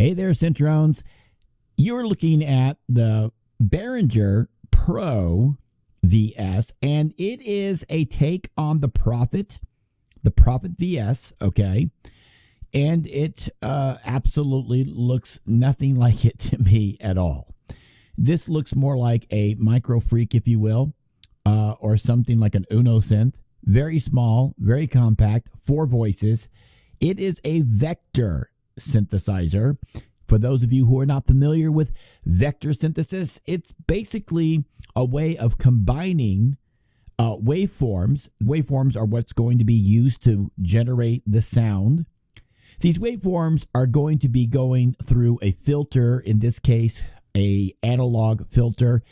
Hey there, Syntrons. You're looking at the Behringer PRO-VS, and it is a take on the Prophet VS, okay? And it absolutely looks nothing like it to me at all. This looks more like a micro freak, if you will, or something like an Uno synth. Very small, very compact, 4 voices. It is a vector synthesizer. For those of you who are not familiar with vector synthesis, it's basically a way of combining waveforms. Waveforms are what's going to be used to generate the sound. These waveforms are going to be going through a filter, in this case, an analog filter.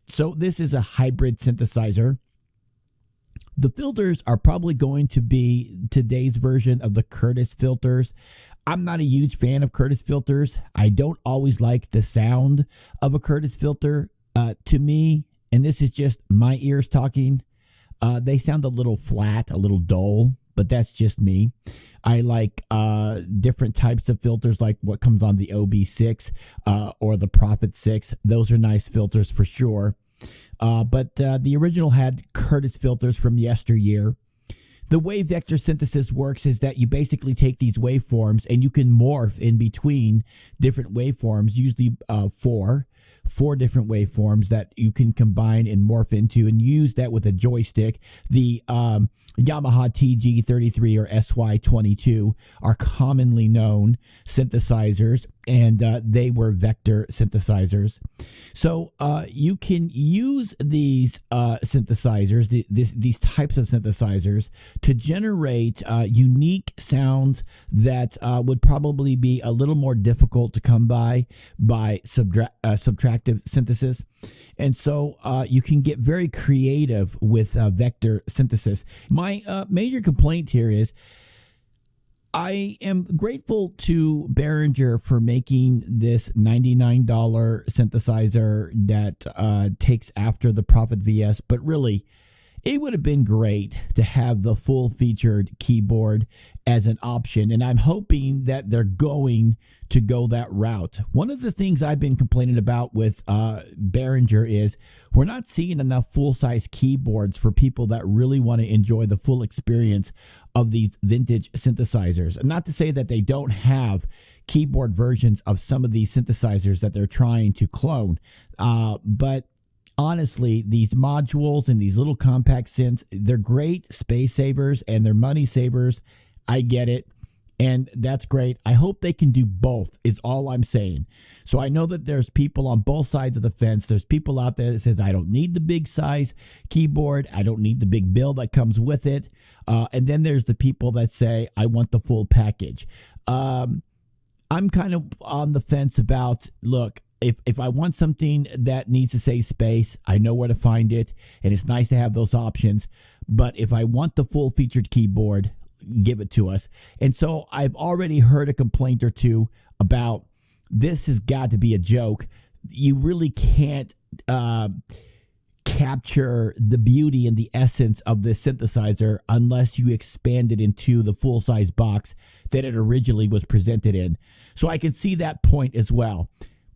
So this is a hybrid synthesizer. The filters are probably going to be today's version of the Curtis filters. I'm not a huge fan of Curtis filters. I don't always like the sound of a Curtis filter. To me, and this is just my ears talking, they sound a little flat, a little dull, but that's just me. I like different types of filters, like what comes on the OB6 or the Prophet 6. Those are nice filters for sure. But the original had Curtis filters from yesteryear. The way vector synthesis works is that you basically take these waveforms and you can morph in between different waveforms, usually four different waveforms that you can combine and morph into, and use that with a joystick. The Yamaha TG33 or SY22 are commonly known synthesizers, and they were vector synthesizers. So you can use these synthesizers, these types of synthesizers, to generate unique sounds that would probably be a little more difficult to come by subtractive synthesis. And so you can get very creative with vector synthesis. My major complaint here is I am grateful to Behringer for making this $99 synthesizer that takes after the Prophet VS, but really, it would have been great to have the full-featured keyboard as an option, and I'm hoping that they're going to go that route. One of the things I've been complaining about with Behringer is we're not seeing enough full-size keyboards for people that really want to enjoy the full experience of these vintage synthesizers. Not to say that they don't have keyboard versions of some of these synthesizers that they're trying to clone, but honestly, these modules and these little compact synths, they're great space savers and they're money savers. I get it. And that's great. I hope they can do both, is all I'm saying. So I know that there's people on both sides of the fence. There's people out there that says, I don't need the big size keyboard. I don't need the big bill that comes with it. And then there's the people that say, I want the full package. I'm kind of on the fence about, look, if I want something that needs to save space, I know where to find it, and it's nice to have those options. But if I want the full-featured keyboard, give it to us. And so I've already heard a complaint or two about this has got to be a joke. You really can't capture the beauty and the essence of this synthesizer unless you expand it into the full-size box that it originally was presented in. So I can see that point as well.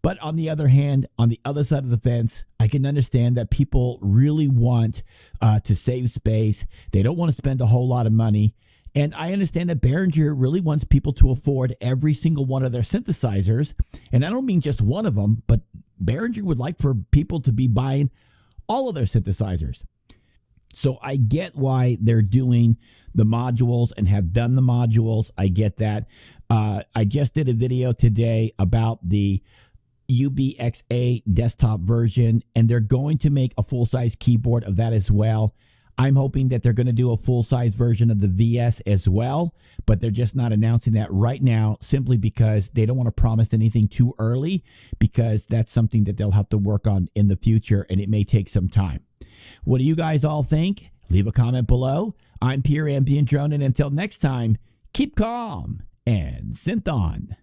But on the other hand, on the other side of the fence, I can understand that people really want to save space. They don't want to spend a whole lot of money. And I understand that Behringer really wants people to afford every single one of their synthesizers. And I don't mean just one of them, but Behringer would like for people to be buying all of their synthesizers. So I get why they're doing the modules and have done the modules. I get that. I just did a video today about the UBXA desktop version, and they're going to make a full-size keyboard of that as well. I'm hoping that they're going to do a full-size version of the VS as well, but they're just not announcing that right now simply because they don't want to promise anything too early, because that's something that they'll have to work on in the future, and it may take some time. What do you guys all think? Leave a comment below. I'm Pure Ambient Drone, and until next time, keep calm and synth on.